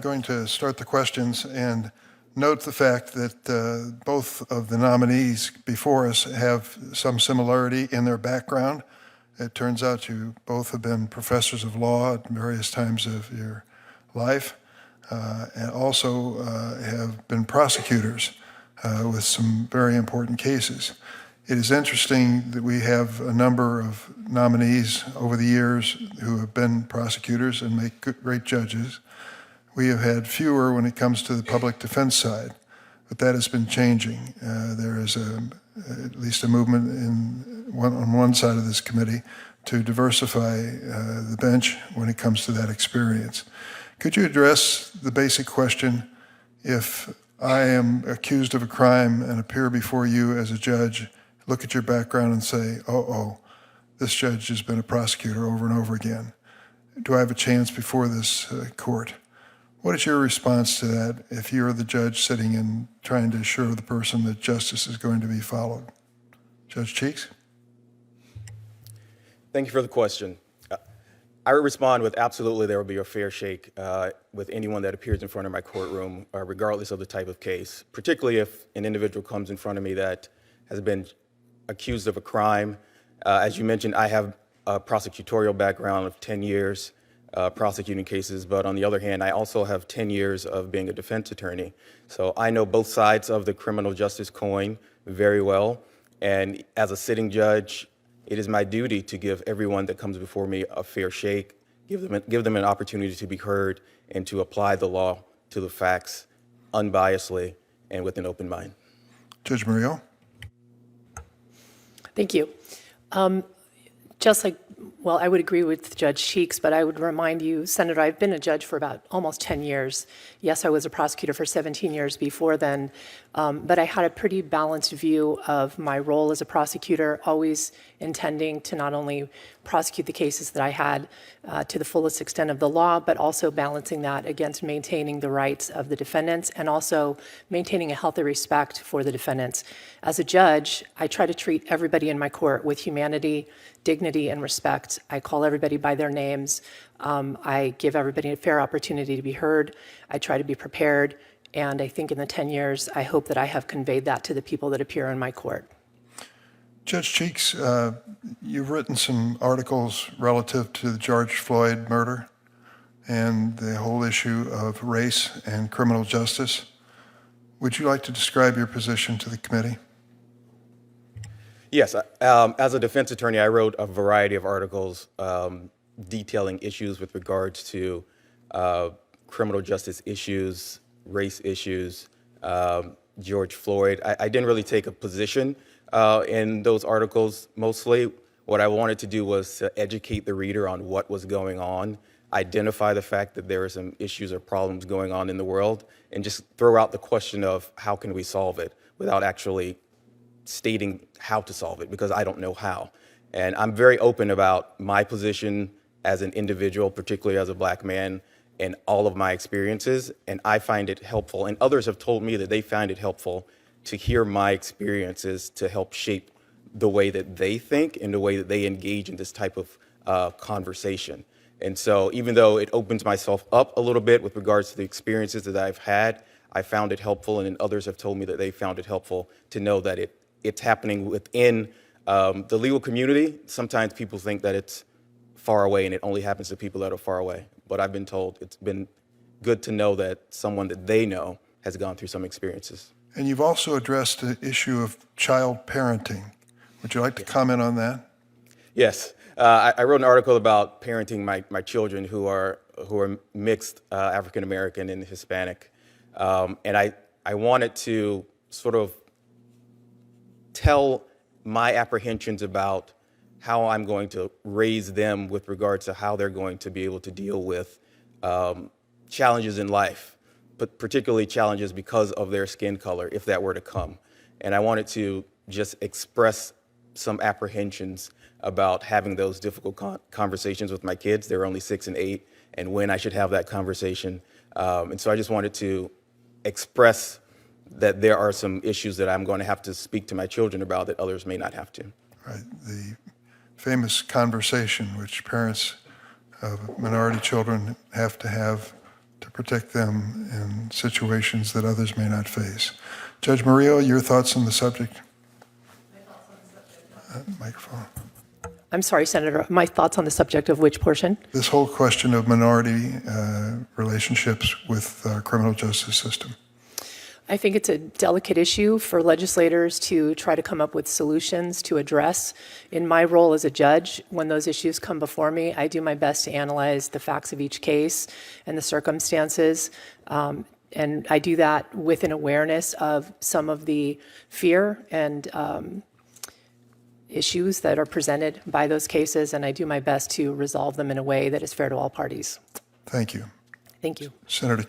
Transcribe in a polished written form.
going to start the questions and note the fact that both of the nominees before us have some similarity in their background. It turns out you both have been professors of law at various times of your life, and also have been prosecutors with some very important cases. It is interesting that we have a number of nominees over the years who have been prosecutors and make great judges. We have had fewer when it comes to the public defense side, but that has been changing. There is at least a movement on one side of this committee to diversify the bench when it comes to that experience. Could you address the basic question, if I am accused of a crime and appear before you as a judge, look at your background and say, oh, this judge has been a prosecutor over and over again. Do I have a chance before this court? What is your response to that if you're the judge sitting and trying to assure the person that justice is going to be followed? Judge Cheeks? Thank you for the question. I would respond with absolutely there will be a fair shake with anyone that appears in front of my courtroom, regardless of the type of case, particularly if an individual comes in front of me that has been accused of a crime. As you mentioned, I have a prosecutorial background of 10 years prosecuting cases, but on the other hand, I also have 10 years of being a defense attorney. So I know both sides of the criminal justice coin very well, and as a sitting judge, it is my duty to give everyone that comes before me a fair shake, give them an opportunity to be heard, and to apply the law to the facts unbiasedly and with an open mind. Judge Murillo? Thank you. Just like, well, I would agree with Judge Cheeks, but I would remind you, Senator, I've been a judge for about almost 10 years. Yes, I was a prosecutor for 17 years before then, but I had a pretty balanced view of my role as a prosecutor, always intending to not only prosecute the cases that I had to the fullest extent of the law, but also balancing that against maintaining the rights of the defendants and also maintaining a healthy respect for the defendants. As a judge, I try to treat everybody in my court with humanity, dignity, and respect. I call everybody by their names. I give everybody a fair opportunity to be heard. I try to be prepared. And I think in the 10 years, I hope that I have conveyed that to the people that appear in my court. Judge Cheeks, you've written some articles relative to the George Floyd murder and the whole issue of race and criminal justice. Would you like to describe your position to the committee? Yes, as a defense attorney, I wrote a variety of articles detailing issues with regards to criminal justice issues, race issues, George Floyd. I didn't really take a position in those articles. Mostly what I wanted to do was to educate the reader on what was going on, identify the fact that there are some issues or problems going on in the world, and just throw out the question of how can we solve it without actually stating how to solve it, because I don't know how. And I'm very open about my position as an individual, particularly as a Black man, and all of my experiences, and I find it helpful, and others have told me that they find it helpful to hear my experiences to help shape the way that they think and the way that they engage in this type of conversation. And so even though it opens myself up a little bit with regards to the experiences that I've had, I found it helpful, and then others have told me that they found it helpful to know that it's happening within the legal community. Sometimes people think that it's far away and it only happens to people that are far away. But I've been told it's been good to know that someone that they know has gone through some experiences. And you've also addressed the issue of child parenting. Would you like to comment on that? Yes. I wrote an article about parenting my children who are mixed African American and Hispanic. And I wanted to sort of tell my apprehensions about how I'm going to raise them with regards to how they're going to be able to deal with challenges in life, but particularly challenges because of their skin color, if that were to come. And I wanted to just express some apprehensions about having those difficult conversations with my kids. They're only 6 and 8, and when I should have that conversation. And so I just wanted to express that there are some issues that I'm going to have to speak to my children about that others may not have to. Right. The famous conversation which parents of minority children have to have to protect them in situations that others may not face. Judge Murillo, your thoughts on the subject? Microphone. I'm sorry, Senator, my thoughts on the subject of which portion? This whole question of minority relationships with our criminal justice system. I think it's a delicate issue for legislators to try to come up with solutions to address. In my role as a judge, when those issues come before me, I do my best to analyze the facts of each case and the circumstances. And I do that with an awareness of some of the fear and issues that are presented by those cases, and I do my best to resolve them in a way that is fair to all parties. Thank you. Thank you. Senator Kennedy.